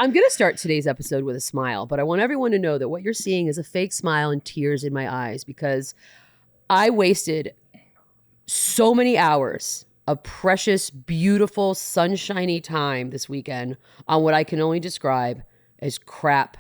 I'm going to start today's episode with a smile, but I want everyone to know that what you're seeing is a fake smile and tears in my eyes because I wasted so many hours of precious, beautiful, sunshiny time this weekend on what I can only describe as crap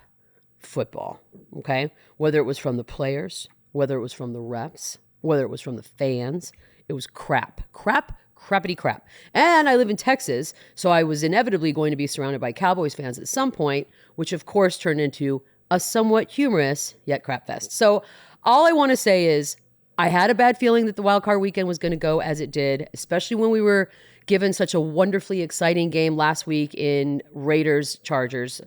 football, okay? Whether it was from the players, whether it was from the refs, whether it was from the fans, it was crappity crap. And I live in Texas, so I was inevitably going to be surrounded by Cowboys fans at some point, which of course turned into a somewhat humorous yet crap fest. So all I want to say is I had a bad feeling that the wildcard weekend was going to go as it did, especially when we were given such a wonderfully exciting game last week in Raiders-Chargers.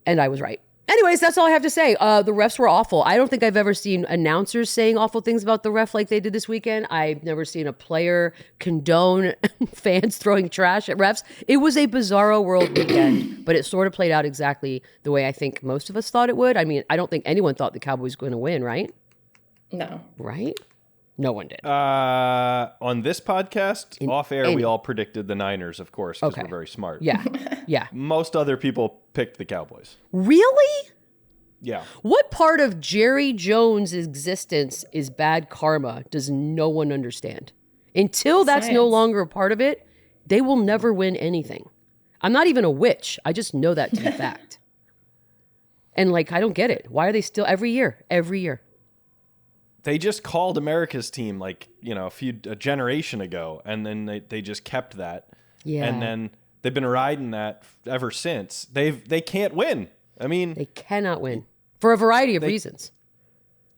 And I was right. Anyways, that's all I have to say. The refs were awful. I don't think I've ever seen announcers saying awful things about the ref like they did this weekend. I've never seen a player condone fans throwing trash at refs. It was a bizarro world weekend, but it sort of played out exactly the way I think most of us thought it would. I mean, I don't think anyone thought the Cowboys were going to win, right? No. Right? No one did. On this podcast, off air, we all predicted the Niners, of course, because we're very smart. Yeah. Yeah. Most other people picked the Cowboys. Really? Yeah. What part of Jerry Jones' existence is bad karma does no one understand? Until that's no longer a part of it, they will never win anything. I'm not even a witch. I just know that to be fact. And I don't get it. Why are they still every year? They just called America's team a generation ago, and then they just kept that. Yeah. And then they've been riding that ever since. They can't win. I mean, they cannot win for a variety of reasons.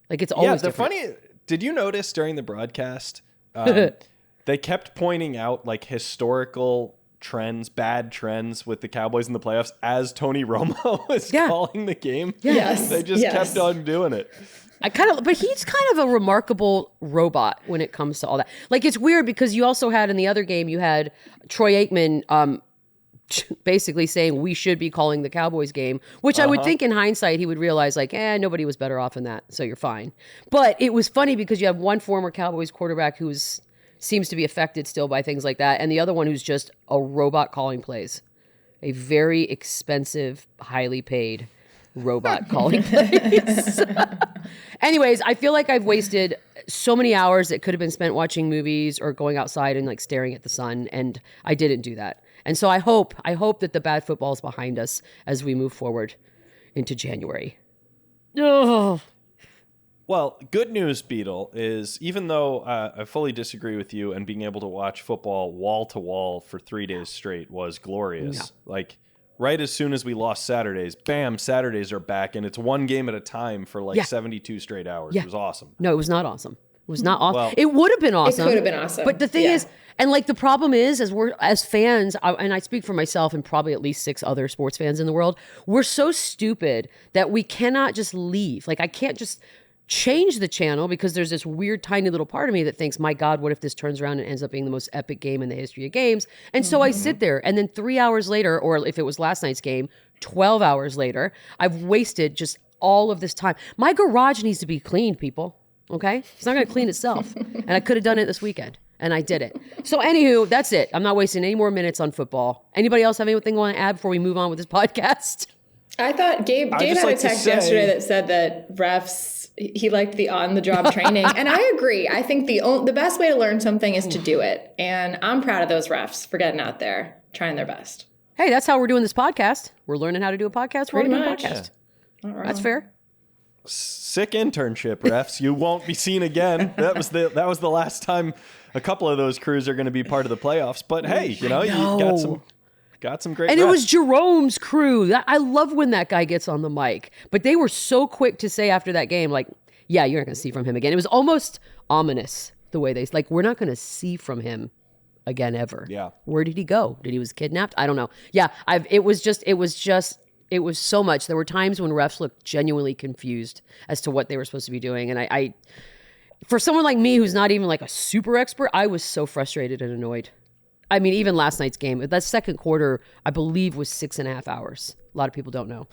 It's always different. Funny. Did you notice during the broadcast, they kept pointing out historical trends, bad trends with the Cowboys in the playoffs as Tony Romo was calling the game? Yes. They just kept on doing it. But he's kind of a remarkable robot when it comes to all that. It's weird because you also had in the other game, you had Troy Aikman basically saying we should be calling the Cowboys game, which I would think in hindsight he would realize nobody was better off in that, so you're fine. But it was funny because you have one former Cowboys quarterback who seems to be affected still by things like that, and the other one who's just a robot calling plays. A very expensive, highly paid robot calling plays. Anyways, I feel like I've wasted so many hours that could have been spent watching movies or going outside and staring at the sun, and I didn't do that. And so I hope that the bad football is behind us as we move forward into January. Oh. Well, good news, Beadle, is even though I fully disagree with you and being able to watch football wall to wall for 3 days straight was glorious. Yeah. Right as soon as we lost Saturdays, bam, Saturdays are back, and it's one game at a time for 72 straight hours. Yeah. It was awesome. No, it was not awesome. It was not awesome. Well, it would have been awesome. It could have been awesome. But the thing is, and the problem is, as fans, and I speak for myself and probably at least 6 other sports fans in the world, we're so stupid that we cannot just leave. I can't just change the channel because there's this weird tiny little part of me that thinks, my God, what if this turns around and ends up being the most epic game in the history of games? And so I sit there, and then 3 hours later, or if it was last night's game, 12 hours later, I've wasted just all of this time. My garage needs to be cleaned, people. Okay? It's not going to clean itself. And I could have done it this weekend, and I did it. So anywho, that's it. I'm not wasting any more minutes on football. Anybody else have anything you want to add before we move on with this podcast? I thought Gabe had a text yesterday that said that refs, he liked the on-the-job training. And I agree. I think the best way to learn something is to do it. And I'm proud of those refs for getting out there, trying their best. Hey, that's how we're doing this podcast. We're learning how to do a podcast. We're doing a podcast. Yeah. That's fair. Sick internship, refs. You won't be seen again. That was the last time a couple of those crews are going to be part of the playoffs. But hey, you got some great. And it was Jerome's crew. I love when that guy gets on the mic. But they were so quick to say after that game, yeah, you're not going to see from him again. It was almost ominous the way they we're not going to see from him again ever. Yeah. Where did he go? He was kidnapped? I don't know. Yeah, it was so much. There were times when refs looked genuinely confused as to what they were supposed to be doing. And I for someone like me who's not even a super expert, I was so frustrated and annoyed. I mean, even last night's game, that second quarter, I believe, was 6.5 hours. A lot of people don't know.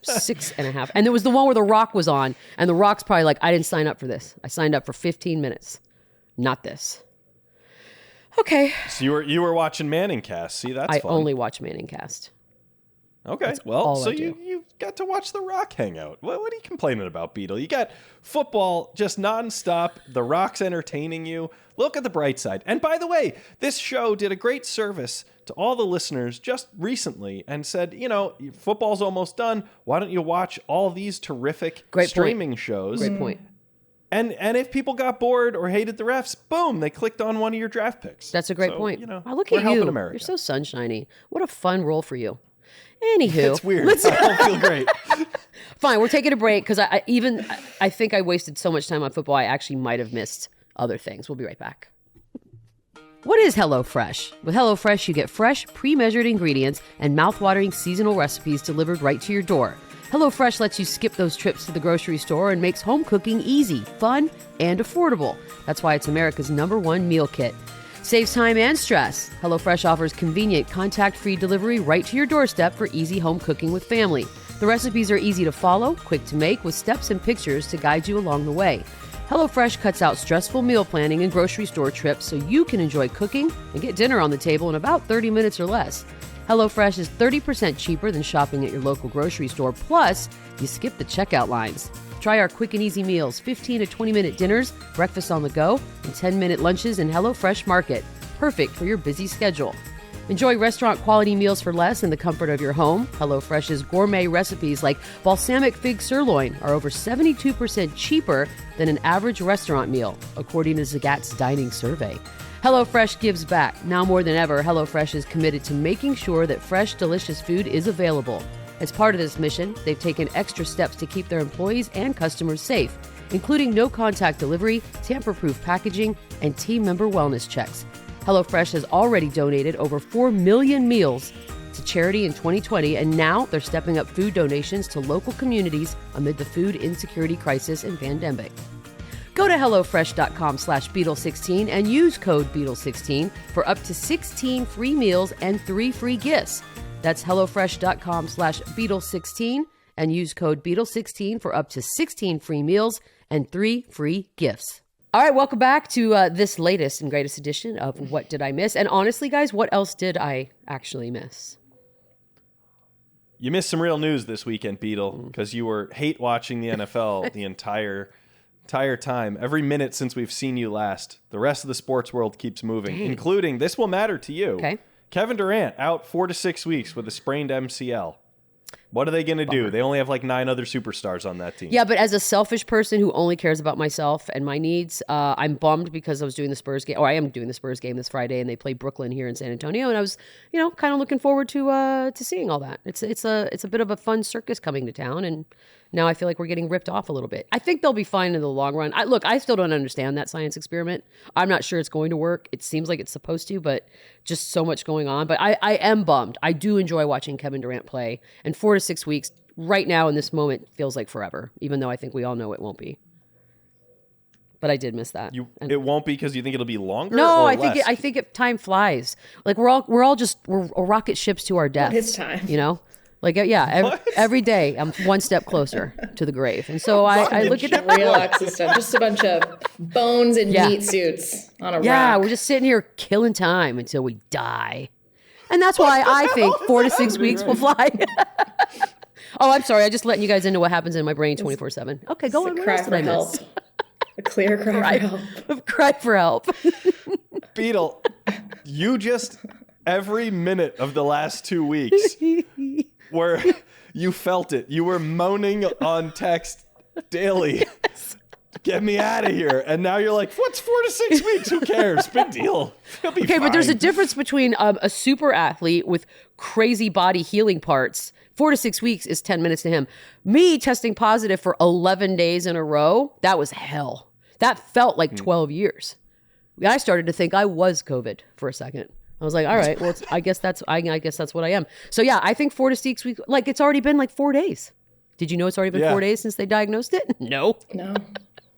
6.5. And there was the one where The Rock was on, and The Rock's probably I didn't sign up for this. I signed up for 15 minutes. Not this. Okay. So you were watching Manning cast. See, that's fun. I only watch Manning cast. Okay, well, so you got to watch The Rock hang out. What are you complaining about, Beadle? You got football just nonstop. The Rock's entertaining you. Look at the bright side. And by the way, this show did a great service to all the listeners just recently and said, football's almost done. Why don't you watch all these terrific streaming shows? Great point. And if people got bored or hated the refs, boom, they clicked on one of your draft picks. That's a great point. Look we're at helping you. America. You're so sunshiny. What a fun role for you. Anywho. It's weird. I don't feel great. Fine, we're taking a break because I think I wasted so much time on football, I actually might have missed other things. We'll be right back. What is HelloFresh? With HelloFresh, you get fresh, pre-measured ingredients and mouth-watering seasonal recipes delivered right to your door. HelloFresh lets you skip those trips to the grocery store and makes home cooking easy, fun, and affordable. That's why it's America's #1 meal kit. Saves time and stress. HelloFresh offers convenient, contact-free delivery right to your doorstep for easy home cooking with family. The recipes are easy to follow, quick to make, with steps and pictures to guide you along the way. HelloFresh cuts out stressful meal planning and grocery store trips so you can enjoy cooking and get dinner on the table in about 30 minutes or less. HelloFresh is 30% cheaper than shopping at your local grocery store, plus you skip the checkout lines. Try our quick and easy meals, 15 to 20-minute dinners, breakfast on the go, and 10-minute lunches in HelloFresh Market. Perfect for your busy schedule. Enjoy restaurant-quality meals for less in the comfort of your home. HelloFresh's gourmet recipes like balsamic fig sirloin are over 72% cheaper than an average restaurant meal, according to Zagat's dining survey. HelloFresh gives back. Now more than ever, HelloFresh is committed to making sure that fresh, delicious food is available. As part of this mission, they've taken extra steps to keep their employees and customers safe, including no-contact delivery, tamper-proof packaging, and team member wellness checks. HelloFresh has already donated over 4 million meals to charity in 2020, and now they're stepping up food donations to local communities amid the food insecurity crisis and pandemic. Go to HelloFresh.com/Beadle16 and use code Beadle16 for up to 16 free meals and 3 free gifts. That's HelloFresh.com/Beadle16 and use code Beadle16 for up to 16 free meals and 3 free gifts. All right, welcome back to this latest and greatest edition of What Did I Miss? And honestly, guys, what else did I actually miss? You missed some real news this weekend, Beadle, because you were hate watching the NFL the entire time. Every minute since we've seen you last, the rest of the sports world keeps moving, including, this will matter to you. Okay. Kevin Durant out 4 to 6 weeks with a sprained MCL. What are they going to do? They only have like 9 other superstars on that team. Yeah, but as a selfish person who only cares about myself and my needs, I'm bummed because I was doing the Spurs game, or I am doing the Spurs game this Friday, and they play Brooklyn here in San Antonio, and I was, kind of looking forward to seeing all that. It's a bit of a fun circus coming to town, and now I feel like we're getting ripped off a little bit. I think they'll be fine in the long run. I still don't understand that science experiment. I'm not sure it's going to work. It seems like it's supposed to, but just so much going on. But I am bummed. I do enjoy watching Kevin Durant play. And 4 to 6 weeks right now in this moment feels like forever, even though I think we all know it won't be. But I did miss that. It won't be because you think it'll be longer? No, or I less? think time flies. Like we're rocket ships to our death. It's time. Like, every day I'm one step closer to the grave. And so I look at that. Real existence. Just a bunch of bones and meat suits on a rock. Yeah, we're just sitting here killing time until we die. And that's why I think 4 to 6 weeks will fly. Oh, I'm sorry. I'm just letting you guys into what happens in my brain 24/7. Okay, go on. A cry for help. A clear cry for help. A cry for help. Beadle, you just, every minute of the last 2 weeks, where you felt it. You were moaning on text daily. Yes. Get me out of here. And now you're like, what's 4 to 6 weeks? Who cares? Big deal. Okay, fine. But there's a difference between a super athlete with crazy body healing parts. 4 to 6 weeks is 10 minutes to him. Me testing positive for 11 days in a row, that was hell. That felt like 12 years. I started to think I was COVID for a second. I was like, all right, well, I guess that's what I am. So yeah, I think 4 to 6 weeks, like it's already been like 4 days. Did you know it's already been 4 days since they diagnosed it? No.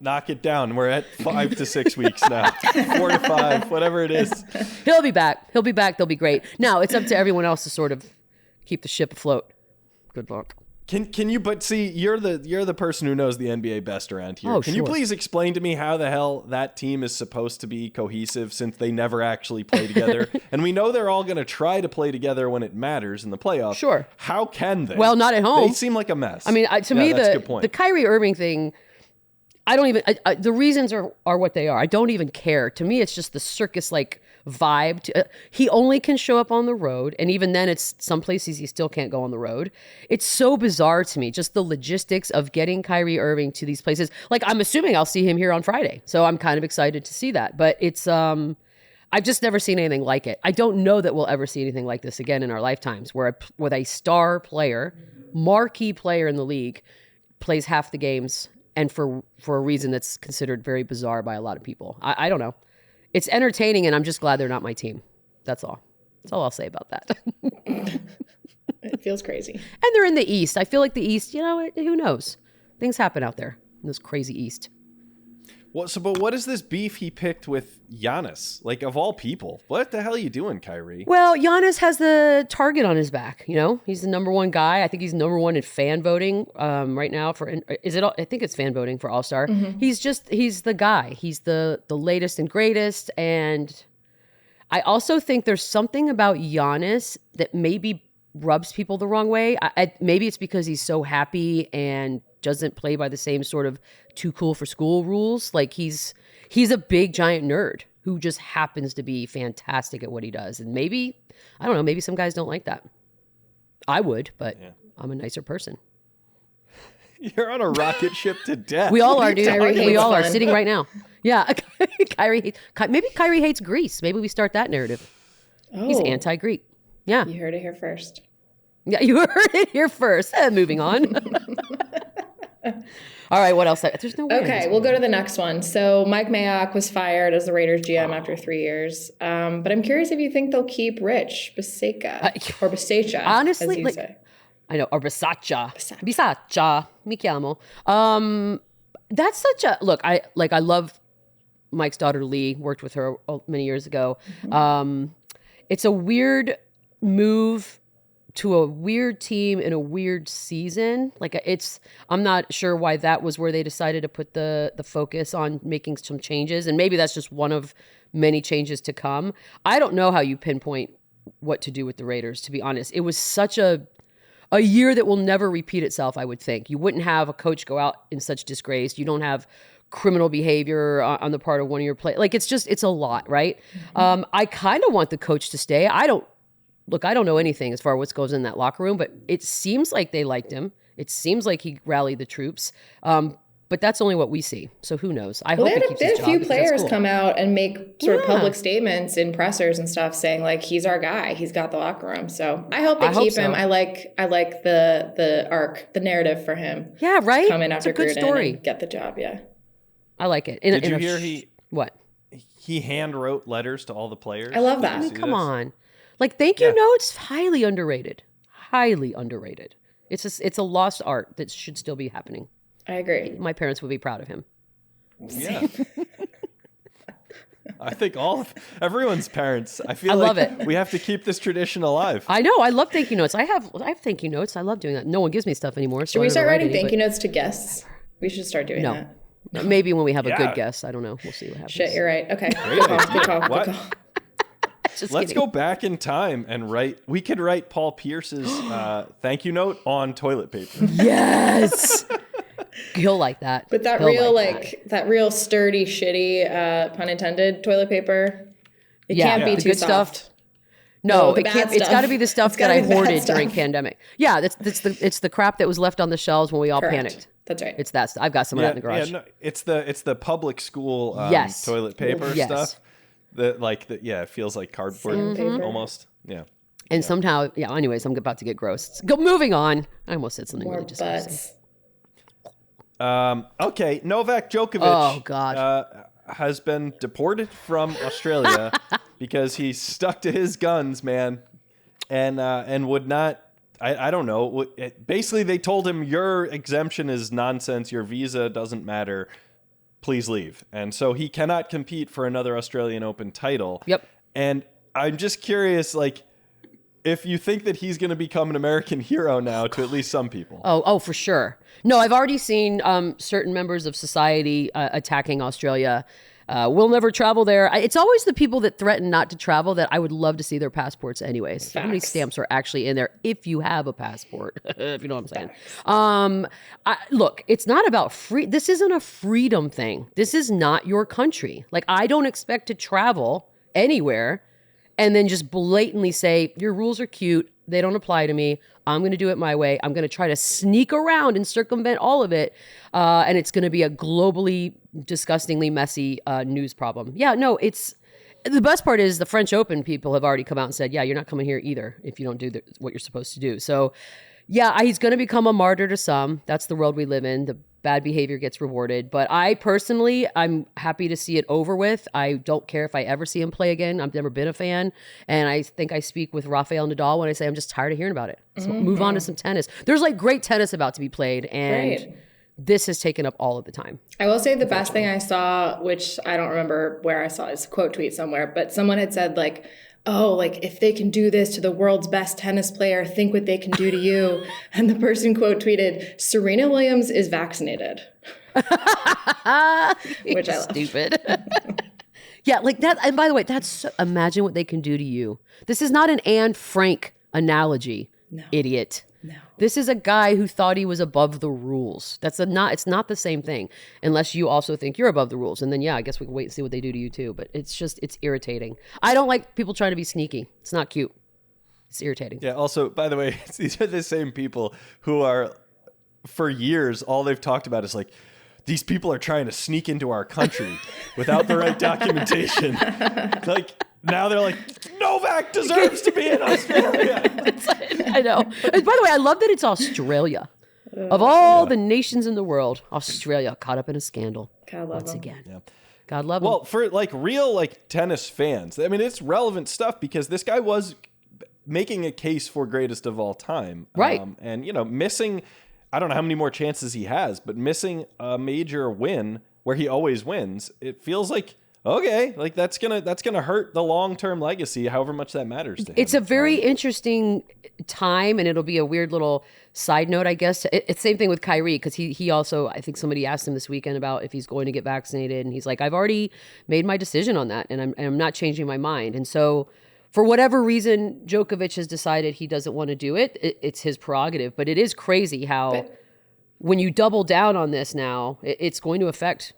Knock it down. We're at 5 to 6 weeks now. 4 to 5, whatever it is. He'll be back. They'll be great. Now it's up to everyone else to sort of keep the ship afloat. Good luck. Can you? But see, you're the person who knows the NBA best around here. Oh, Can you please explain to me how the hell that team is supposed to be cohesive since they never actually play together? And we know they're all going to try to play together when it matters in the playoffs. Sure. How can they? Well, not at home. They seem like a mess. I mean, to me, that's a good point. the Kyrie Irving thing, I don't even. The reasons are what they are. I don't even care. To me, it's just the circus like vibe. He only can show up on the road, and even then, it's some places he still can't go on the road. It's so bizarre to me, just the logistics of getting Kyrie Irving to these places. Like, I'm assuming I'll see him here on Friday, so I'm kind of excited to see that. But it's I've just never seen anything like it. I don't know that we'll ever see anything like this again in our lifetimes, where with a star player, marquee player in the league, plays half the games, and for a reason that's considered very bizarre by a lot of people. I don't know. It's entertaining, and I'm just glad they're not my team. That's all. That's all I'll say about that. It feels crazy. And they're in the East. I feel like the East, who knows? Things happen out there in this crazy East. But what is this beef he picked with Giannis? Like, of all people, what the hell are you doing, Kyrie? Well, Giannis has the target on his back. He's the number one guy. I think he's number one in fan voting right now. I think it's fan voting for All-Star. Mm-hmm. He's the guy. He's the latest and greatest. And I also think there's something about Giannis that maybe rubs people the wrong way. Maybe it's because he's so happy and doesn't play by the same sort of too cool for school rules. Like he's a big giant nerd who just happens to be fantastic at what he does. And maybe, I don't know, maybe some guys don't like that. I would, but I'm a nicer person. You're on a rocket ship to death. We all are, dude. We all are sitting right now. Yeah. Maybe Kyrie hates Greece. Maybe we start that narrative. Oh. He's anti-Greek. Yeah. You heard it here first. Yeah, you heard it here first. Moving on. All right, what else? There's no way. Okay, we'll go to the next one. So Mike Mayock was fired as the Raiders GM after 3 years. But I'm curious if you think they'll keep Rich Bisaccia or Bisaccia, honestly, as you say. I know, or Bisaccia. Mi chiamo. That's such a look. I love Mike's daughter Lee. Worked with her many years ago. Mm-hmm. It's a weird move to a weird team in a weird season. I'm not sure why that was where they decided to put the focus on making some changes. And maybe that's just one of many changes to come. I don't know how you pinpoint what to do with the Raiders, to be honest. It was such a year that will never repeat itself, I would think. You wouldn't have a coach go out in such disgrace. You don't have criminal behavior on the part of one of your players. It's a lot, right? Mm-hmm. I kind of want the coach to stay. I don't know anything as far as what goes in that locker room, but it seems like they liked him. It seems like he rallied the troops. But that's only what we see. So who knows? I hope he keeps his job. There are a few players come out and make sort of public statements in pressers and stuff saying like, he's our guy. He's got the locker room. So I hope they keep him. I like the arc, the narrative for him. Yeah, right? Come in after Gruden story. And get the job, yeah. I like it. Did you hear what? He hand wrote letters to all the players? I love that. Come on. Thank you notes, highly underrated. Highly underrated. It's a lost art that should still be happening. I agree. My parents would be proud of him. Yeah. I think everyone's parents. I love it. We have to keep this tradition alive. I know. I love thank you notes. I have thank you notes. I love doing that. No one gives me stuff anymore. Should we start writing thank you notes to guests? We should start doing that. Maybe when we have a good guest. I don't know. We'll see what happens. Shit, you're right. Okay. Good call. Let's go back in time and write. We could write Paul Pierce's thank you note on toilet paper. Yes. He'll like that. But that real sturdy, shitty, pun intended, toilet paper. It can't be too soft. Stuff. No, it can't. It's got to be the stuff that I hoarded during pandemic. Yeah, it's the crap that was left on the shelves when we all panicked. That's right. It's that. I've got some of that in the garage. Yeah, no, it's the public school toilet paper stuff. It feels like cardboard almost. Yeah. And somehow, anyways, I'm about to get gross. Moving on. I almost said something more really butts. Okay, Novak Djokovic. Oh God. Has been deported from Australia because he stuck to his guns, man, and would not. I don't know. Basically, they told him your exemption is nonsense. Your visa doesn't matter. Please leave. And so he cannot compete for another Australian Open title. Yep. And I'm just curious, if you think that he's going to become an American hero now to at least some people. Oh, for sure. No, I've already seen certain members of society attacking Australia. We'll never travel there. It's always the people that threaten not to travel that I would love to see their passports anyways. How many stamps are actually in there if you have a passport, if you know what I'm saying. Look, it's not about free. This isn't a freedom thing. This is not your country. Like, I don't expect to travel anywhere and then just blatantly say, your rules are cute. They don't apply to me. I'm going to do it my way. I'm going to try to sneak around and circumvent all of it. And it's going to be a globally disgustingly messy news problem. Yeah, no, the best part is the French Open people have already come out and said, yeah, you're not coming here either if you don't do what you're supposed to do. So yeah, he's going to become a martyr to some. That's the world we live in. The bad behavior gets rewarded. But I'm happy to see it over with. I don't care if I ever see him play again. I've never been a fan. And I think I speak with Rafael Nadal when I say I'm just tired of hearing about it. So move on to some tennis. There's like great tennis about to be played. And this has taken up all of the time. I will say the best thing I saw, which I don't remember where I saw, is a quote tweet somewhere, but someone had said like, oh, like if they can do this to the world's best tennis player, think what they can do to you. And the person quote tweeted, Serena Williams is vaccinated. Which I love. Stupid. Yeah, like that. And by the way, imagine what they can do to you. This is not an Anne Frank analogy, idiot. No. This is a guy who thought he was above the rules. It's not the same thing unless you also think you're above the rules. And then, yeah, I guess we can wait and see what they do to you too. But it's irritating. I don't like people trying to be sneaky. It's not cute. It's irritating. Yeah. Also, by the way, these are the same people who are, for years, all they've talked about is like, these people are trying to sneak into our country without the right documentation. Like, now they're like, Novak deserves to be in Australia. I know. And by the way, I love that it's Australia. Of all the nations in the world, Australia caught up in a scandal. God love once them. again. Yeah. God love them. Well, for like real like tennis fans, I mean, it's relevant stuff because this guy was making a case for greatest of all time. Right. And, missing, I don't know how many more chances he has, but missing a major win where he always wins, it feels like, okay, like that's gonna hurt the long-term legacy, however much that matters to him. It's a very interesting time, and it'll be a weird little side note, I guess. It's same thing with Kyrie, because he also, I think somebody asked him this weekend about if he's going to get vaccinated, and he's like, I've already made my decision on that, and I'm not changing my mind. And so, for whatever reason, Djokovic has decided he doesn't want to do it. It's his prerogative, but it is crazy how when you double down on this now, it's going to affect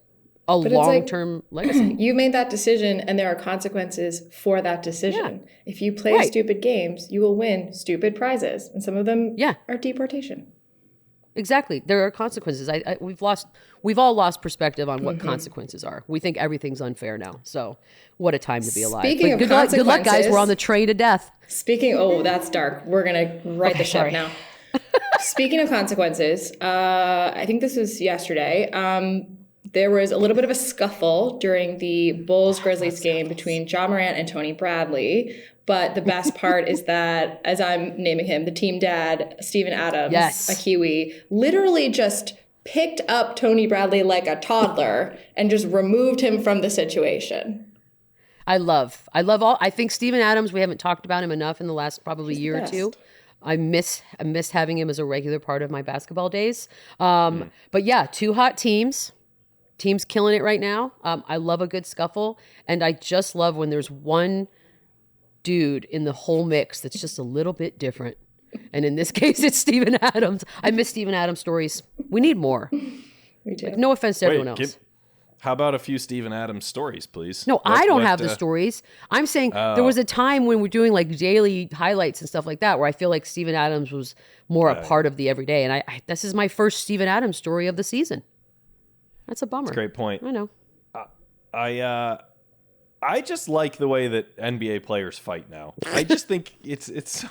a long-term legacy. You made that decision, and there are consequences for that decision. Yeah. If you play stupid games, you will win stupid prizes, and some of them are deportation. Exactly, there are consequences. We've all lost perspective on what consequences are. We think everything's unfair now. So, what a time to be alive! Speaking of consequences, good luck, guys. We're on the train to death. That's dark. We're gonna right the ship now. Speaking of consequences, I think this was yesterday. There was a little bit of a scuffle during the Bulls-Grizzlies game between Ja Morant and Tony Bradley. But the best part is that, as I'm naming him, the team dad, Steven Adams, a Kiwi, literally just picked up Tony Bradley like a toddler and just removed him from the situation. I think Steven Adams, we haven't talked about him enough in the last probably year or two. I miss having him as a regular part of my basketball days. But yeah, two hot teams. Team's killing it right now. I love a good scuffle. And I just love when there's one dude in the whole mix that's just a little bit different. And in this case, it's Steven Adams. I miss Steven Adams stories. We need more. We do. Like, no offense to everyone else. How about a few Steven Adams stories, please? No, I don't have the stories. I'm saying there was a time when we're doing like daily highlights and stuff like that where I feel like Steven Adams was more a part of the everyday. And this is my first Steven Adams story of the season. That's a bummer. That's a great point. I know. I just like the way that NBA players fight now. I just think it's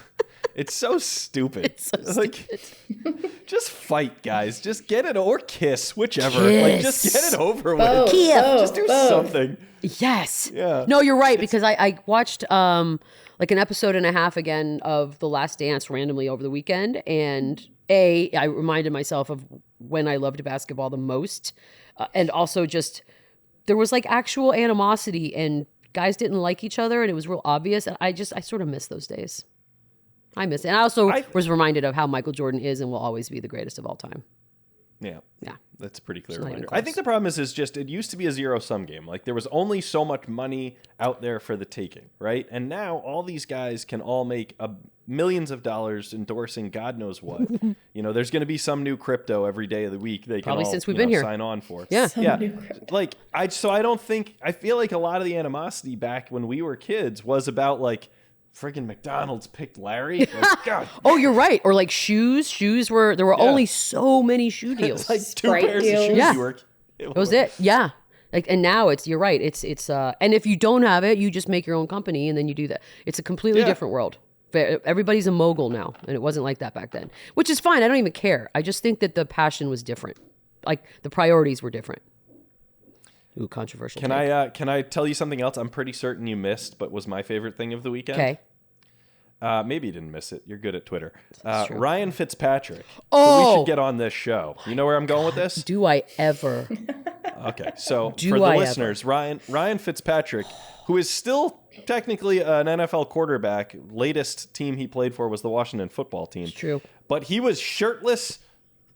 so stupid. It's so stupid. Just fight, guys. Just get it or kiss, whichever. Like, just get it over with. Just do something. Yes. Yeah. No, you're right, because I watched like an episode and a half again of The Last Dance randomly over the weekend, and I reminded myself of when I loved basketball the most. And also just, there was like actual animosity and guys didn't like each other and it was real obvious. And I sort of miss those days. I miss it. And I also was reminded of how Michael Jordan is and will always be the greatest of all time. Yeah. Yeah. That's a pretty clear reminder. I think the problem is just it used to be a zero-sum game. Like there was only so much money out there for the taking, right? And now all these guys can all make millions of dollars endorsing God knows what. There's going to be some new crypto every day of the week they probably can all since we've been here sign on for. Yeah. Like I feel like a lot of the animosity back when we were kids was about like friggin' McDonald's picked Larry. Like, God. Oh, you're right. Or like shoes. There were only so many shoe deals. It's like two pairs of shoes you were. That was it. Yeah. And now you're right. It's and if you don't have it, you just make your own company and then you do that. It's a completely different world. Everybody's a mogul now, and it wasn't like that back then, which is fine. I don't even care. I just think that the passion was different. Like the priorities were different. Ooh, controversial. Can I tell you something else I'm pretty certain you missed, but was my favorite thing of the weekend? Okay. Maybe you didn't miss it. You're good at Twitter. Ryan Fitzpatrick. Oh! So we should get on this show. You know where I'm going with this? Do I ever? Okay, so for the listeners, Ryan Fitzpatrick, who is still technically an NFL quarterback, latest team he played for was the Washington football team. It's true. But he was shirtless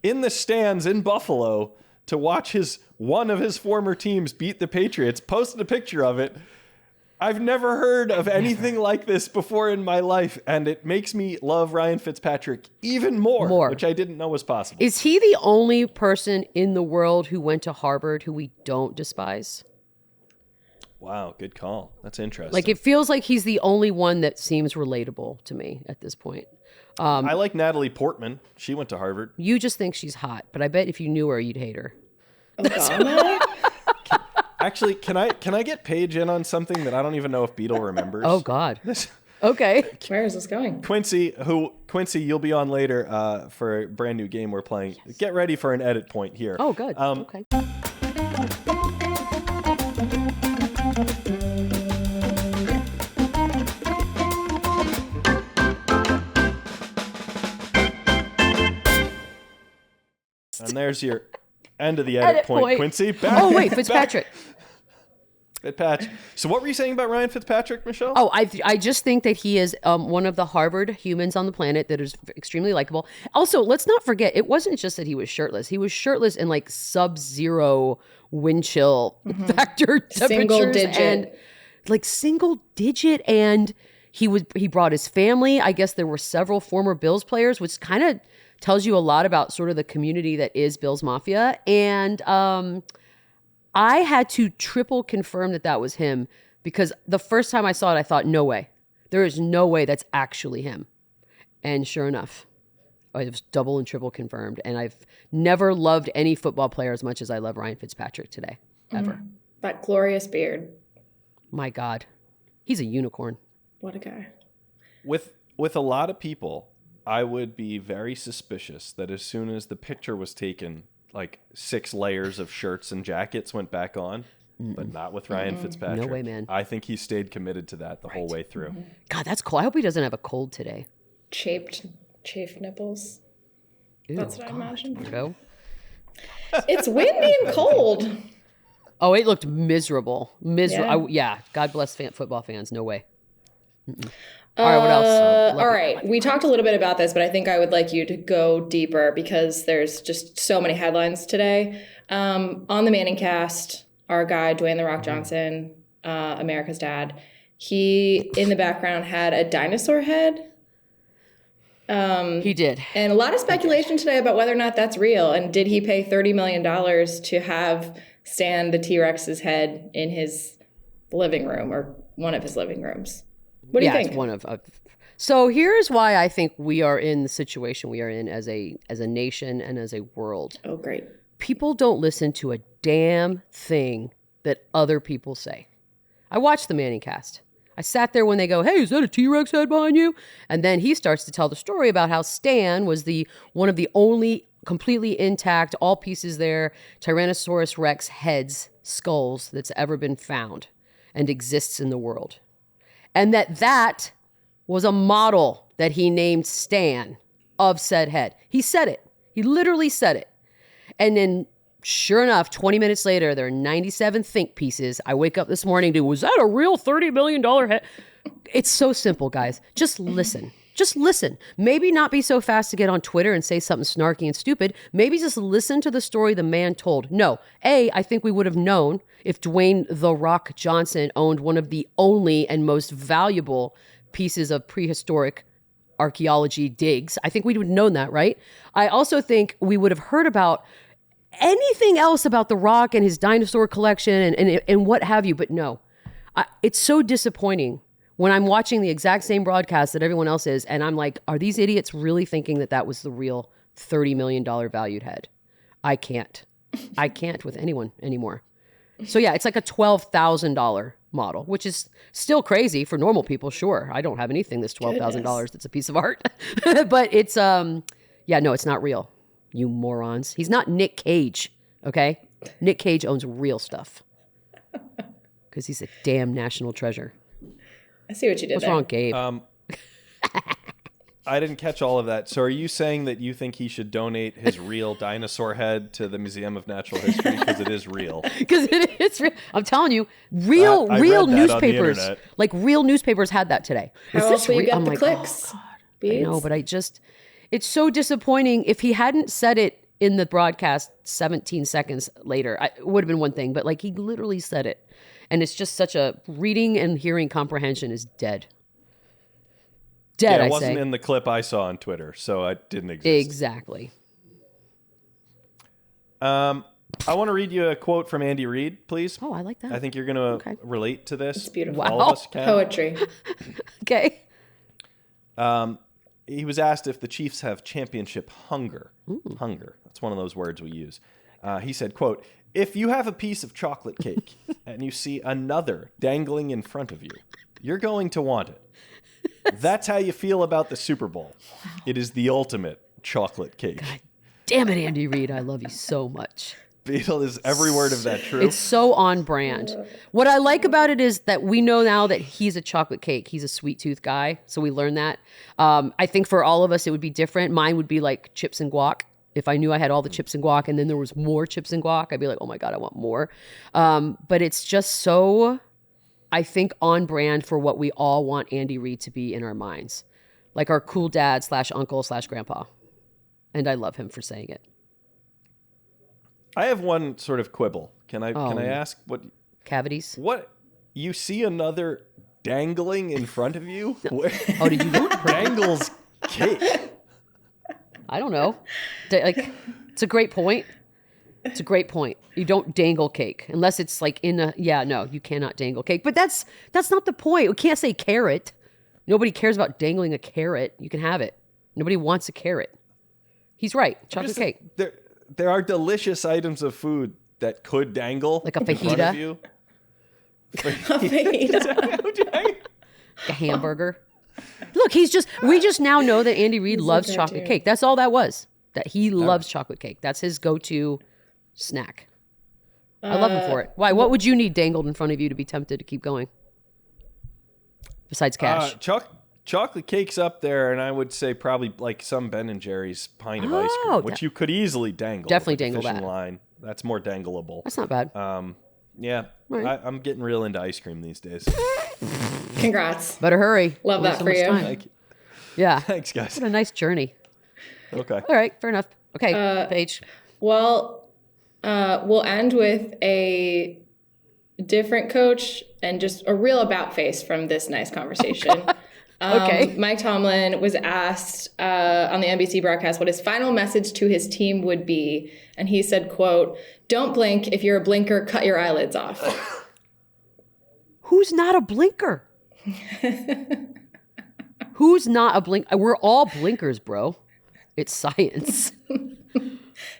in the stands in Buffalo to watch one of his former teams beat the Patriots, posted a picture of it. I've never heard of anything like this before in my life, and it makes me love Ryan Fitzpatrick even more, which I didn't know was possible. Is he the only person in the world who went to Harvard who we don't despise? Wow, good call. That's interesting. Like, it feels like he's the only one that seems relatable to me at this point. I like Natalie Portman. She went to Harvard. You just think she's hot, but I bet if you knew her, you'd hate her. Obama? Actually, can I get Paige in on something that I don't even know if Beadle remembers? Oh, God. Okay. Where is this going? Quincy, you'll be on later for a brand new game we're playing. Yes. Get ready for an edit point here. Oh, good. Okay. And there's your end of the edit point, Quincy. Back, wait, Fitzpatrick. Fitzpatrick. So what were you saying about Ryan Fitzpatrick, Michelle? Oh, I just think that he is one of the Harvard humans on the planet that is extremely likable. Also, let's not forget, it wasn't just that he was shirtless. He was shirtless in like sub-zero wind chill factor temperatures. Single digit. And he brought his family. I guess there were several former Bills players, which kind of tells you a lot about sort of the community that is Bills Mafia. And I had to triple confirm that was him, because the first time I saw it, I thought, no way. There is no way that's actually him. And sure enough, it was double and triple confirmed. And I've never loved any football player as much as I love Ryan Fitzpatrick today, ever. That glorious beard. My God. He's a unicorn. What a guy. With a lot of people, I would be very suspicious that as soon as the picture was taken, like 6 layers of shirts and jackets went back on, but not with Ryan Fitzpatrick. No way, man. I think he stayed committed to that the whole way through. God, that's cool. I hope he doesn't have a cold today. Chafed nipples. Ew, that's what I imagined. Go. It's windy and cold. Oh, it looked miserable. Yeah. God bless football fans. No way. All right, what else? All right. We talked a little bit about this, but I think I would like you to go deeper because there's just so many headlines today. On the Manning cast, our guy, Dwayne "The Rock" Johnson, America's dad, he, in the background, had a dinosaur head. He did. And a lot of speculation today about whether or not that's real. And did he pay $30 million to have Stan the T-Rex's head in his living room or one of his living rooms? What do you think? It's one of. So here's why I think we are in the situation we are in as a nation and as a world. Oh, great. People don't listen to a damn thing that other people say. I watched the Manning cast. I sat there when they go, "Hey, is that a T-Rex head behind you?" And then he starts to tell the story about how Stan was one of the only completely intact, all pieces there, Tyrannosaurus Rex heads, skulls that's ever been found and exists in the world. And that was a model that he named Stan of said head. He said it. He literally said it. And then, sure enough, 20 minutes later, there are 97 think pieces. I wake up this morning to, was that a real $30 million head? It's so simple, guys. Just listen. Just listen. Maybe not be so fast to get on Twitter and say something snarky and stupid. Maybe just listen to the story the man told. No. I think we would have known if Dwayne "The Rock" Johnson owned one of the only and most valuable pieces of prehistoric archaeology digs. I think we would have known that, right? I also think we would have heard about anything else about The Rock and his dinosaur collection and what have you. But no, it's so disappointing when I'm watching the exact same broadcast that everyone else is, and I'm like, are these idiots really thinking that that was the real $30 million valued head? I can't with anyone anymore. So yeah, it's like a $12,000 model, which is still crazy for normal people. Sure. I don't have anything that's $12,000 that's a piece of art, but it's, it's not real. You morons. He's not Nick Cage. Okay. Nick Cage owns real stuff because he's a damn national treasure. I see what you did What's there. wrong, Gabe? I didn't catch all of that. So are you saying that you think he should donate his real dinosaur head to the Museum of Natural History? Because it is real. Because it's real. I'm telling you, real newspapers, like real newspapers had that today. How else will you get the clicks? Oh, God. I know, but it's so disappointing. If he hadn't said it in the broadcast 17 seconds later, it would have been one thing. But like he literally said it. And it's just such a reading and hearing comprehension is dead. Dead, yeah, it wasn't in the clip I saw on Twitter, so it didn't exist. Exactly. I want to read you a quote from Andy Reid, please. Oh, I like that. I think you're going to relate to this. It's beautiful. All of us can. Poetry. Okay. He was asked if the Chiefs have championship hunger. Hunger. That's one of those words we use. He said, quote, "If you have a piece of chocolate cake and you see another dangling in front of you, you're going to want it. That's how you feel about the Super Bowl. It is the ultimate chocolate cake." God damn it, Andy Reid. I love you so much. Beadle, is every word of that true? It's so on brand. What I like about it is that we know now that he's a chocolate cake. He's a sweet tooth guy. So we learned that. I think for all of us, it would be different. Mine would be like chips and guac. If I knew I had all the chips and guac and then there was more chips and guac, I'd be like, oh my God, I want more. But it's just so, I think, on brand for what we all want Andy Reid to be in our minds. Like our cool dad / uncle / grandpa. And I love him for saying it. I have one sort of quibble. Can I ask what cavities? What you see another dangling in front of you? Where did you dangles cake? I don't know. It's a great point. It's a great point. You don't dangle cake unless it's like you cannot dangle cake. But that's not the point. We can't say carrot. Nobody cares about dangling a carrot. You can have it. Nobody wants a carrot. He's right. Chocolate cake. There are delicious items of food that could dangle like a in front of you. A hamburger. Look, we just now know that Andy Reid loves chocolate cake. That's all that was. That he loves chocolate cake. That's his go-to snack. I love him for it. Why? What would you need dangled in front of you to be tempted to keep going? Besides cash. Chocolate cake's up there, and I would say probably like some Ben & Jerry's pint of ice cream, which you could easily dangle. Definitely dangle that. Line. That's more dangleable. That's not bad. Yeah, right. I'm getting real into ice cream these days. Congrats. Better hurry. Love that for you. Thank you. Yeah. Thanks, guys. What a nice journey. Okay. All right. Fair enough. Okay, Paige. Well, we'll end with a different coach and just a real about face from this nice conversation. Okay. Mike Tomlin was asked on the NBC broadcast what his final message to his team would be. And he said, quote, "Don't blink. If you're a blinker, cut your eyelids off." Who's not a blinker? Who's not a blink? We're all blinkers, bro. It's science.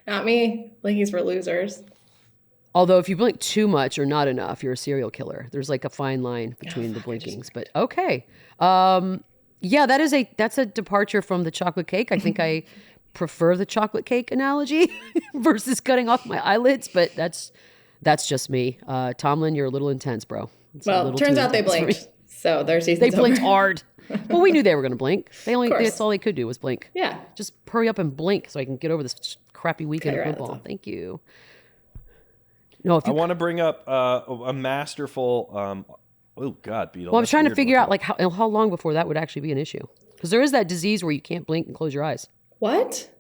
Not me. Blinkies for losers. Although if you blink too much or not enough, you're a serial killer. There's like a fine line between the blinkings. But okay. Yeah, that's a departure from the chocolate cake. I think I prefer the chocolate cake analogy versus cutting off my eyelids, but that's just me. Tomlin, you're a little intense, bro. Well, turns out they blinked. So their season's They blinked over. hard. Well, we knew they were going to blink. That's all they could do was blink. Yeah. Just hurry up and blink so I can get over this crappy weekend of Cut your football. eyelids off. Thank you. No, I want to bring up a masterful. Oh God, Beadle. Well, I'm trying to figure out like how long before that would actually be an issue. Because there is that disease where you can't blink and close your eyes. What?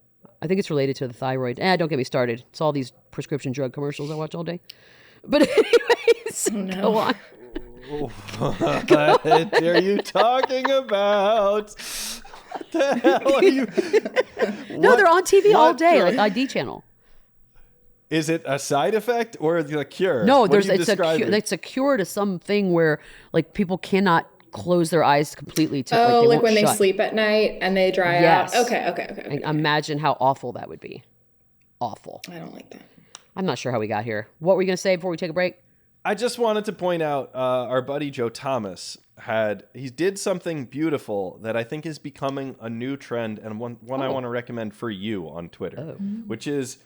I think it's related to the thyroid. Don't get me started. It's all these prescription drug commercials I watch all day. But anyways, go on. What are you talking about? What the hell are you? No, they're on TV all day, like ID channel. Is it a side effect or the cure? No, it's a cure to something where like people cannot close their eyes completely. Like when they sleep at night and they dry out. Okay. Imagine how awful that would be. Awful. I don't like that. I'm not sure how we got here. What were you going to say before we take a break? I just wanted to point out our buddy Joe Thomas he did something beautiful that I think is becoming a new trend and one I want to recommend for you on Twitter, which is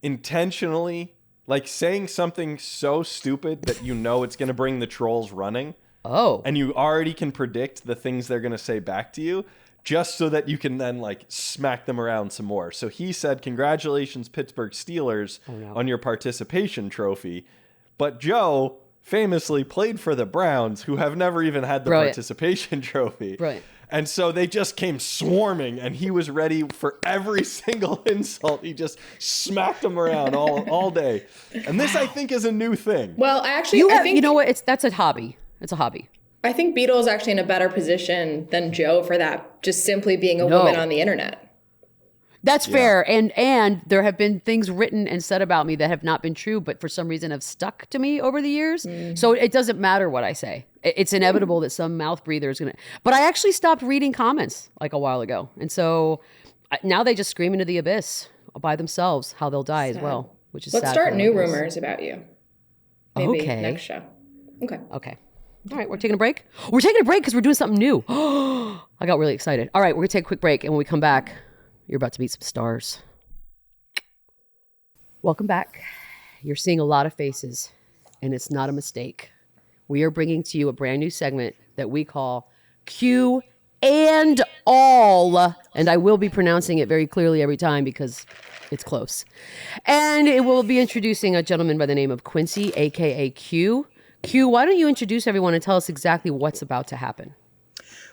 intentionally like saying something so stupid that you know it's going to bring the trolls running. Oh. And you already can predict the things they're going to say back to you just so that you can then like smack them around some more. So he said, "Congratulations, Pittsburgh Steelers, on your participation trophy." But Joe famously played for the Browns, who have never even had the participation trophy. Right. And so they just came swarming, and he was ready for every single insult. He just smacked them around all day. And this, I think, is a new thing. Well, I think you know what? That's a hobby. It's a hobby. I think Beadle is actually in a better position than Joe for that, just simply being a woman on the internet. That's fair. And there have been things written and said about me that have not been true, but for some reason have stuck to me over the years. So it doesn't matter what I say. It's inevitable that some mouth breather is going to... But I actually stopped reading comments like a while ago. And so now they just scream into the abyss by themselves how they'll die as well, which is sad. Let's start new rumors about you. Maybe next show. Okay. All right, we're taking a break. We're taking a break because we're doing something new. I got really excited. All right, we're going to take a quick break. And when we come back, you're about to meet some stars. Welcome back. You're seeing a lot of faces, and it's not a mistake. We are bringing to you a brand new segment that we call Q and All. And I will be pronouncing it very clearly every time because it's close. And it will be introducing a gentleman by the name of Quincy, a.k.a. Q. Q, why don't you introduce everyone and tell us exactly what's about to happen?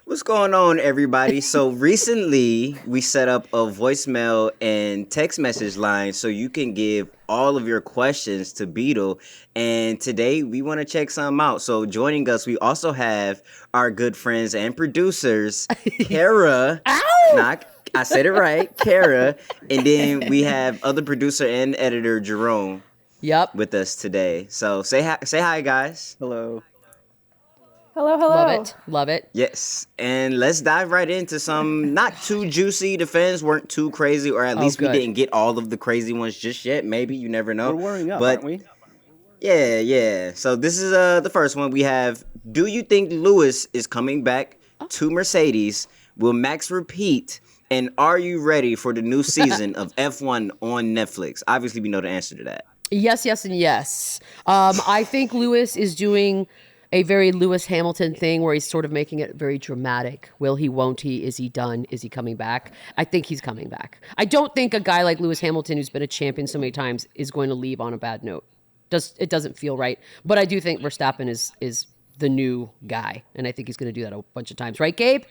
What's going on, everybody? So recently, we set up a voicemail and text message line so you can give all of your questions to Beadle. And today, we want to check some out. So joining us, we also have our good friends and producers, Kara. I said it right, Kara. And then we have other producer and editor, Jerome. Yep. With us today. So say hi, guys. Hello. Love it. Yes. And let's dive right into some not too juicy. The fans weren't too crazy, or at least we didn't get all of the crazy ones just yet. Maybe, you never know. We're warming up, aren't we? Yeah. So this is the first one. We have, do you think Lewis is coming back to Mercedes? Will Max repeat? And are you ready for the new season of F1 on Netflix? Obviously, we know the answer to that. Yes, and yes. I think Lewis is doing a very Lewis Hamilton thing where he's sort of making it very dramatic. Will he, won't he? Is he done? Is he coming back? I think he's coming back. I don't think a guy like Lewis Hamilton, who's been a champion so many times, is going to leave on a bad note. It doesn't feel right. But I do think Verstappen is the new guy. And I think he's going to do that a bunch of times. Right, Gabe?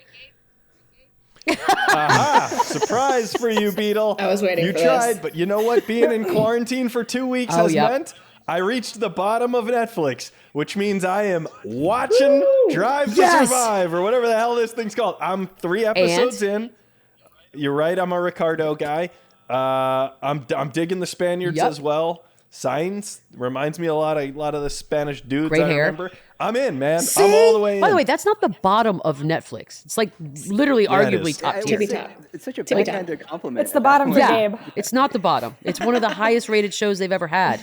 Aha! Surprise for you, Beadle. I was waiting for this. You tried, but you know what? Being in quarantine for 2 weeks has meant I reached the bottom of Netflix, which means I am watching Drive to Survive or whatever the hell this thing's called. I'm 3 episodes in. You're right. I'm a Ricardo guy. I'm digging the Spaniards as well. Signs reminds me a lot of the Spanish dudes. Great I hair. remember. I'm in, man. See? I'm all the way in. By the way, that's not the bottom of Netflix. It's like literally arguably top tier. It's such a backhanded compliment. It's the bottom for Gabe. It's not the bottom. It's one of the highest rated shows they've ever had.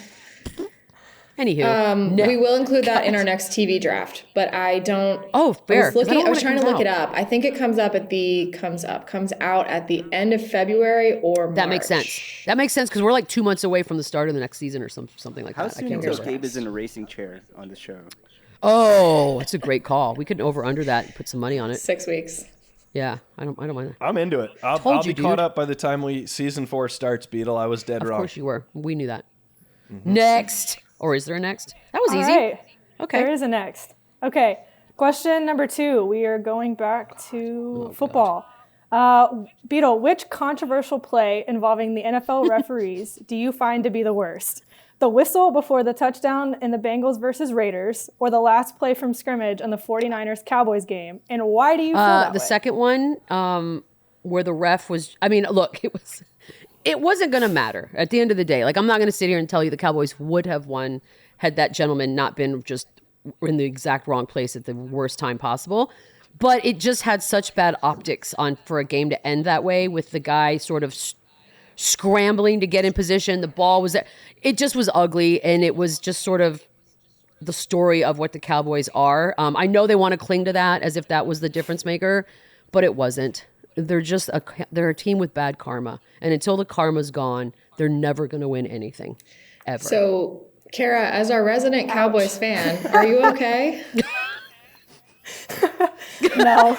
Anywho, we will include that in our next TV draft, but I don't. Oh, fair. I was trying to look it up. I think it comes out at the end of February or March. That makes sense because we're like 2 months away from the start of the next season or something like that. How soon until Gabe is in a racing chair on the show? Oh, it's a great call. We could over-under that and put some money on it. 6 weeks. Yeah, I don't mind that. I'm into it. I'll be caught up by the time season 4 starts, Beadle. I was dead wrong. Of course you were. We knew that. Mm-hmm. Next. Or is there a next? That was easy. Right. Okay. There is a next. Okay. Question number 2. We are going back to football. Beadle, which controversial play involving the NFL referees do you find to be the worst? The whistle before the touchdown in the Bengals versus Raiders, or the last play from scrimmage in the 49ers-Cowboys game? And why do you feel that the way? second one, where the ref was, I mean, look, it wasn't going to matter at the end of the day. Like, I'm not going to sit here and tell you the Cowboys would have won had that gentleman not been just in the exact wrong place at the worst time possible. But it just had such bad optics for a game to end that way, with the guy sort of scrambling to get in position. The ball was there. It just was ugly, and it was just sort of the story of what the Cowboys are. I know they want to cling to that as if that was the difference maker, but it wasn't. They're just they're a team with bad karma, and until the karma's gone, they're never going to win anything, ever. So, Kara, as our resident Cowboys fan, are you okay? No.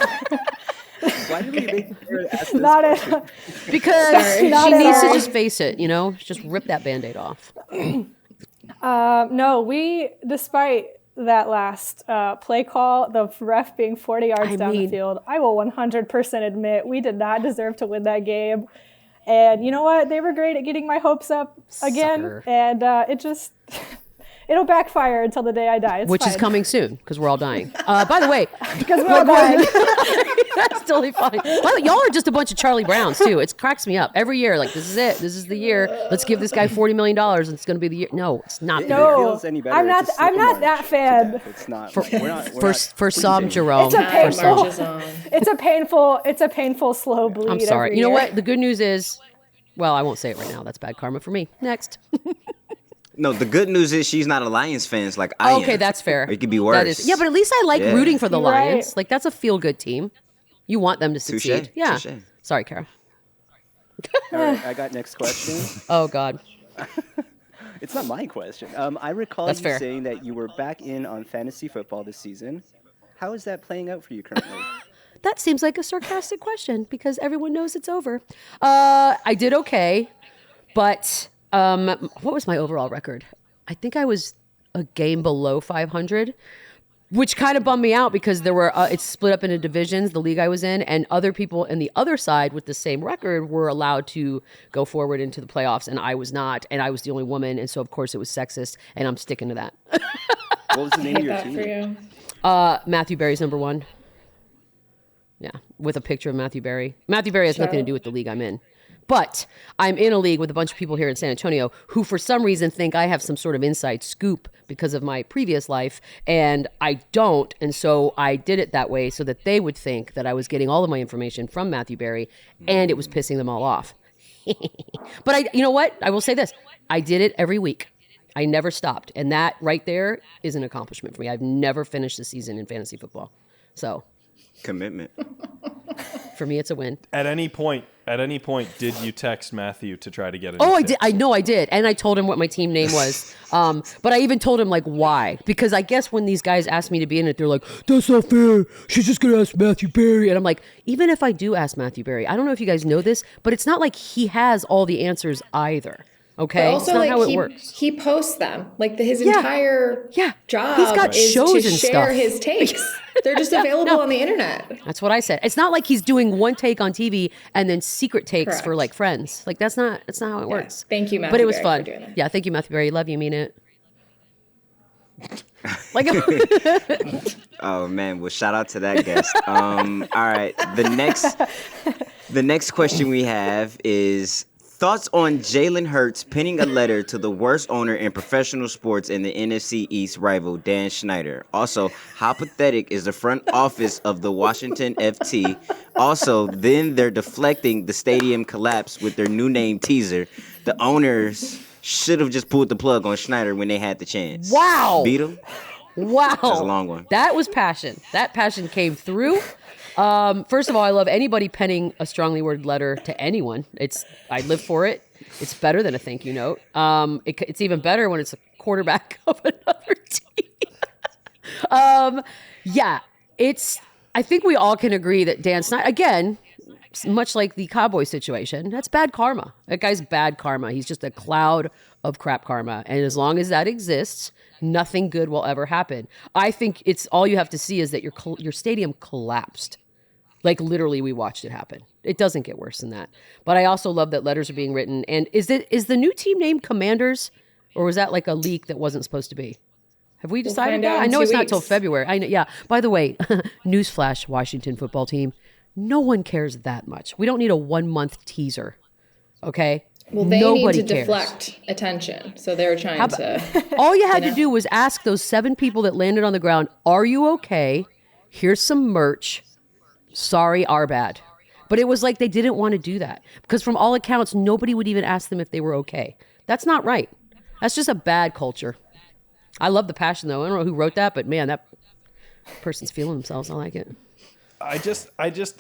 Why did we make her ask this Not question? it. Because she Not at needs to all. just face it, just rip that Band-Aid off. No, despite that last play call, the ref being 40 yards down the field, I will 100% admit we did not deserve to win that game. And you know what? They were great at getting my hopes up again. Sucker. And it'll backfire until the day I die. It's Which fine. is coming soon, because we're all dying. By the way, Because we're all dying. that's totally fine. By the way, y'all are just a bunch of Charlie Browns, too. It cracks me up. Every year, like, this is it. This is the year. Let's give this guy $40 million, and it's going to be the year. No, it's not. If No. it feels any better, I'm not- it's a I'm not sycamore that to fan. death. It's not. For some, pleasing. Jerome. It's a Time painful- marches on. It's a painful slow bleed. I'm sorry. every You know year. what? The good news is, well, I won't say it right now. That's bad karma for me. Next. No, the good news is she's not a Lions fan like I am. Okay, that's fair. Or it could be worse. That is, yeah, but at least I like Yeah. rooting for the You're right. Lions. Like, that's a feel-good team. You want them to succeed. Touche, Yeah. touche. Sorry, Kara. All right, I got next question. Oh, God. It's not my question. I recall That's you fair. saying that you were back in on fantasy football this season. How is that playing out for you currently? That seems like a sarcastic question because everyone knows it's over. I did okay, but what was my overall record? I think I was a game below 500, which kind of bummed me out because there were it's split up into divisions, the league I was in, and other people in the other side with the same record were allowed to go forward into the playoffs, and I was not, and I was the only woman, and so of course it was sexist, and I'm sticking to that. What was the name of your That for team? you. Matthew Berry's number one. Yeah, with a picture of Matthew Berry. Matthew Berry has nothing to do with the league I'm in. But I'm in a league with a bunch of people here in San Antonio who for some reason think I have some sort of inside scoop because of my previous life, and I don't. And so I did it that way so that they would think that I was getting all of my information from Matthew Berry, and it was pissing them all off. But you know what? I will say this. I did it every week. I never stopped. And that right there is an accomplishment for me. I've never finished the season in fantasy football. So Commitment. for me, it's a win. At any point, did you text Matthew to try to get an? Oh, I did. I know I did. And I told him what my team name was. But I even told him like why. Because I guess when these guys asked me to be in it, they're like, that's not fair. She's just going to ask Matthew Berry. And I'm like, even if I do ask Matthew Berry, I don't know if you guys know this, but it's not like he has all the answers either. Okay? But also, it's not like how it works. he posts them. Like his entire job He's got is shows to and share stuff. his takes. They're just available on the internet. That's what I said. It's not like he's doing one take on TV and then secret takes for Correct. like friends. Like that's not how it works. Thank you, Matthew But it was Berry, fun. for doing that. Yeah, thank you, Matthew Berry. Love you, mean it. Like Oh man, well shout out to that guest. All right, the next question we have is thoughts on Jalen Hurts penning a letter to the worst owner in professional sports in the NFC East rival, Dan Snyder. Also, how pathetic is the front office of the Washington FT? Also, then they're deflecting the stadium collapse with their new name teaser. The owners should have just pulled the plug on Schneider when they had the chance. wow. Beadle? Wow. That's a long one. That was passion. That passion came through. First of all, I love anybody penning a strongly worded letter to anyone. I live for it. It's better than a thank you note. It's even better when it's a quarterback of another team. I think we all can agree that Dan Snyder, again, much like the cowboy situation, that's bad karma. That guy's bad karma. He's just a cloud of crap karma. And as long as that exists, nothing good will ever happen. I think it's all you have to see is that your stadium collapsed. Like literally we watched it happen. It doesn't get worse than that. But I also love that letters are being written. And is the new team named Commanders? Or was that like a leak that wasn't supposed to be? Have we decided that? I know it's not till February. I know, yeah. By the way, newsflash, Washington football team. No one cares that much. We don't need a 1-month teaser. Okay? Well, they Nobody need to cares. deflect attention. So they're trying to. All you had to do was ask those 7 people that landed on the ground, are you okay? Here's some merch. Sorry, our bad. But it was like they didn't want to do that. Because from all accounts, nobody would even ask them if they were okay. That's not right. That's just a bad culture. I love the passion, though. I don't know who wrote that, but man, that person's feeling themselves. I like it. I just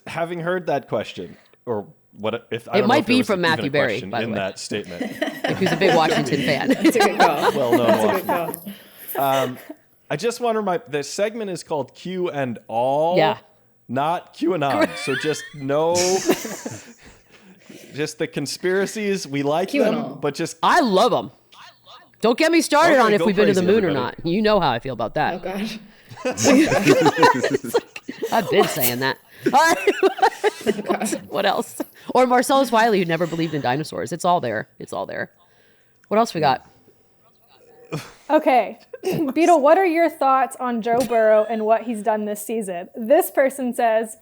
having heard that question, or what if I it don't might know if be there was from even Matthew a Berry, question by the in way. that statement. Who's a big Washington fan. That's a good call. Well known. That's a good call. I just want to the segment is called Q and All. Yeah. Not QAnon. So just just the conspiracies. We like them, but just I love them. Don't get me started Okay, on if go we've been to the crazy, moon or everybody. not. You know how I feel about that. Oh, God. I've been saying that. All right. What else? Or Marcellus Wiley, who never believed in dinosaurs. It's all there. It's all there. What else we got? Okay. Beadle, what are your thoughts on Joe Burrow and what he's done this season? This person says,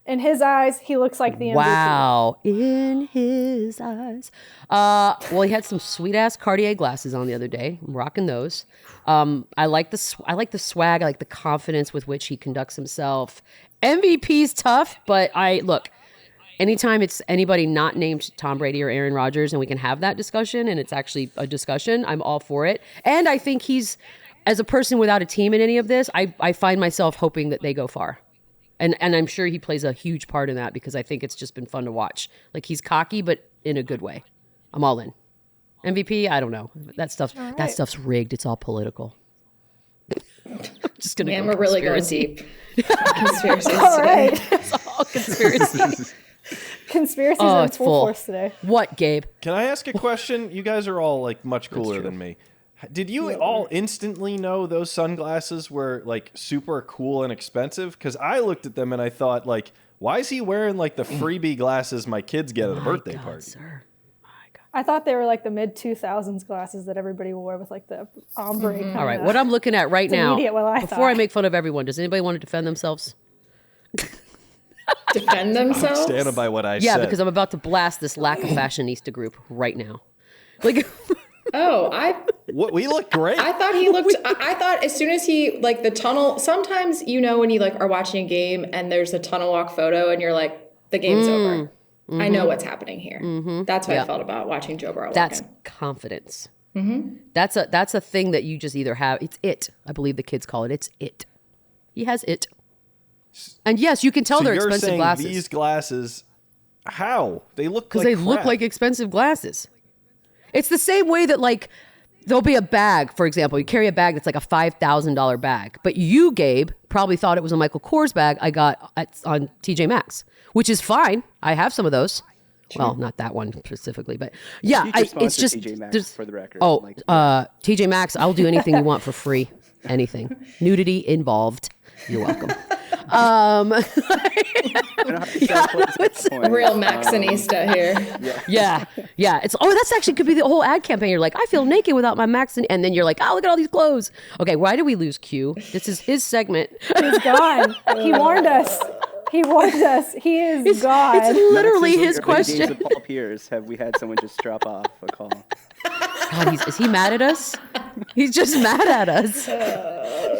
in his eyes, he looks like the MVP. Wow. In his eyes. Well, he had some sweet-ass Cartier glasses on the other day. I'm rocking those. I like the swag. I like the confidence with which he conducts himself. MVP's tough, but anytime it's anybody not named Tom Brady or Aaron Rodgers and we can have that discussion and it's actually a discussion, I'm all for it. And I think he's, as a person without a team in any of this, I find myself hoping that they go far. And I'm sure he plays a huge part in that because I think it's just been fun to watch. Like he's cocky, but in a good way. I'm all in. MVP, I don't know. That stuff's rigged. It's all political. Just gonna. Man, go we're really going conspiracy. deep. Conspiracies All today. right. It's all conspiracy. Conspiracies in it's full force today. What, Gabe? Can I ask a question? You guys are all like much cooler than me. Did you all instantly know those sunglasses were like super cool and expensive? Because I looked at them and I thought, like, why is he wearing like the freebie glasses my kids get at a birthday party? Sir. I thought they were like the mid-2000s glasses that everybody wore with like the ombre kind All right, what I'm looking at right now, immediate what I before I thought. make fun of everyone, does anybody want to defend themselves? Defend themselves? Standing by what I Yeah, said. because I'm about to blast this lack of fashionista group right now. Like, Oh, We look great. I thought he looked. I thought as soon as he like the tunnel. Sometimes when you like are watching a game and there's a tunnel walk photo and you're like the game's over. I know what's happening here. That's what I felt about watching Joe Burrow. that's walk in. confidence. That's a thing that you just either have. It's it. I believe the kids call it. It's it. He has it. And yes, you can tell So they're you're expensive saying glasses these glasses, how? They look because like they look crap. like expensive glasses. It's the same way that like there'll be a bag, for example. You carry a bag that's like a $5,000 bag, but you, Gabe, probably thought it was a Michael Kors bag I got on TJ Maxx, which is fine. I have some of those. Well, not that one specifically, but yeah, Future it's sponsor just TJ Maxx, there's- for the record. Oh, Like, TJ Maxx, I'll do anything you want for free. Anything. Nudity involved. You're welcome. I don't know how to sell clothes at this point. Real Maxinista here. Yeah. It's that's actually could be the whole ad campaign. You're like, I feel naked without my Max, and then you're like, oh, look at all these clothes. Okay, why did we lose Q? This is his segment. He's gone. He warned us. He warned us. He is gone. It's literally Since his the early days question. of Paul Pierce, have we had someone just drop off a call? God, is he mad at us? He's just mad at us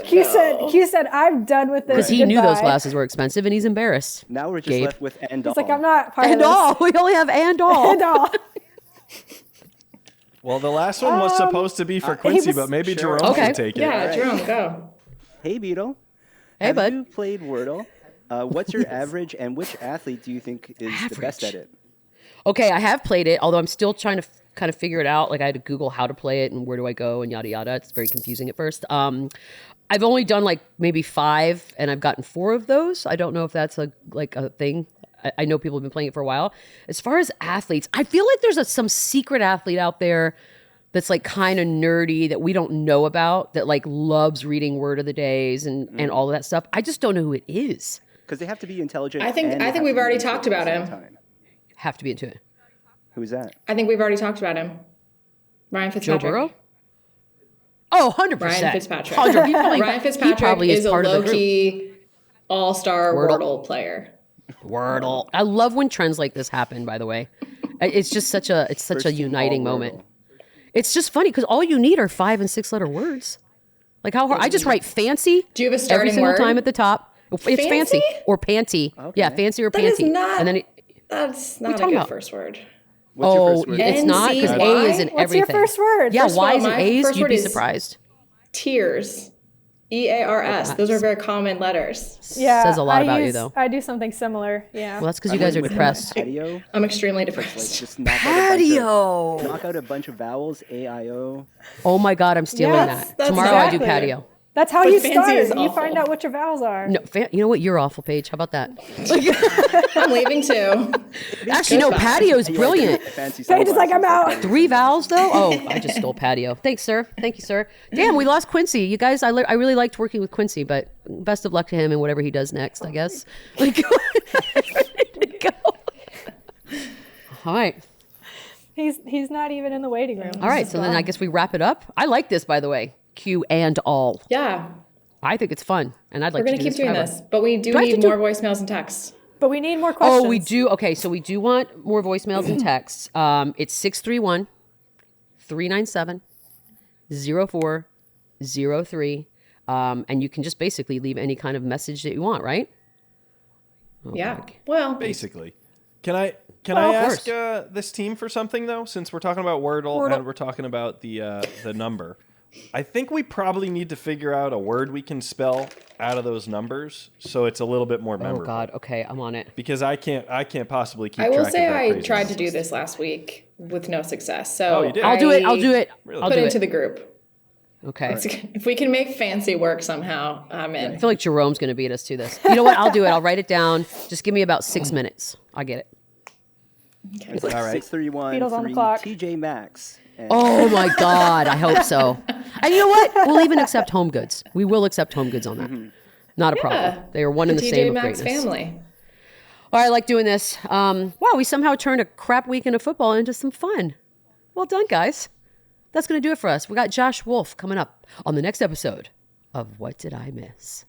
Q said, I'm done with this. because he knew those Goodbye." glasses were expensive, and he's embarrassed. Now we're just Gabe. left with and all. He's like, I'm not part And of this. all we only have and all. And all. Well, the last one was supposed to be for he Quincy, was- but maybe Sure. Jerome Okay. should take it. Yeah, Right. Jerome, go. Hey, Beadle. Hey, have bud. you played Wordle? What's your average, and which athlete do you think is the best at it? Okay, I have played it, although I'm still trying to kind of figure it out. Like I had to Google how to play it and where do I go and yada yada. It's very confusing at first. I've only done like maybe 5, and I've gotten 4 of those. I don't know if that's a thing. I know people have been playing it for a while. As far as athletes, I feel like there's some secret athlete out there that's like kind of nerdy that we don't know about, that like loves reading word of the days and all of that stuff. I just don't know who it is. Because they have to be intelligent. I think we've already talked about him. Have to be into it. Who's that? I think we've already talked about him. Ryan Fitzpatrick. Joe Burrow? Oh, 100%. Ryan Fitzpatrick. Ryan Fitzpatrick is a low-key all-star Wordle player. Wordle. I love when trends like this happen, by the way. It's just such a uniting moment. It's just funny because all you need are 5 and 6 letter words. Like how hard I just write fancy. Do you have a starting every single word? time at the top. It's fancy or panty. Okay. Yeah, fancy or That panty. is not, And then that's not a talking good about? first word. What's your first word? It's not because A is in What's everything. your first word? Yeah, First of all, Y's and my A's, first you'd word be is surprised. Tears. EARS. Those are very common letters. Yeah, Says a lot about you, though. I do something similar. Yeah. Well, that's because you guys are depressed. Patio. I'm extremely Like depressed. just knock out a bunch of vowels. A-I-O. Oh my God, I'm stealing Yes, that. that's Tomorrow I do exactly. patio. That's how But you fancy start. is You awful. find out what your vowels are. No, you know what? You're awful, Paige. How about that? I'm leaving too. Actually, no, patio's brilliant. Fancy Paige is like, I'm out. 3 vowels, though? Oh, I just stole patio. Thanks, sir. Thank you, sir. Damn, we lost Quincy. You guys, I really liked working with Quincy, but best of luck to him and whatever he does next, I guess. Like, ready to go. All right. He's not even in the waiting room. All right, so then I guess we wrap it up. I like this, by the way. Q and all. Yeah. I think it's fun, and I'd like We're to going to keep doing forever. this, but we do I have need to more voicemails and texts. But we need more questions. Oh, we do. Okay, so we do want more voicemails and texts. It's 631-397-0403. And you can just basically leave any kind of message that you want, right? Yeah. Well, Basically. Can I of ask course. this team for something, though? Since we're talking about Wordle. And we're talking about the number. I think we probably need to figure out a word we can spell out of those numbers so it's a little bit more memorable. Oh, God. Okay, I'm on it. Because I can't possibly keep I will track say of that I craziness. tried to do this last week with no success. So Oh, you did? I'll do it. Really? I'll Put do it it. into the group. Okay. If we can make fancy work somehow, I'm in. I feel like Jerome's going to beat us to this. You know what? I'll do it. I'll write it down. Just give me about 6 minutes. I'll get it. It's like All right. 631 Beatles on the clock. TJ Maxx. And Oh my God, I hope so. And you know what? We'll even accept home goods. We will accept home goods on that. Not a problem. They are one and the TJ same of Maxx greatness. family. All right, I like doing this. Wow, we somehow turned a crap weekend of football into some fun. Well done, guys. That's going to do it for us. We got Josh Wolf coming up on the next episode of What Did I Miss?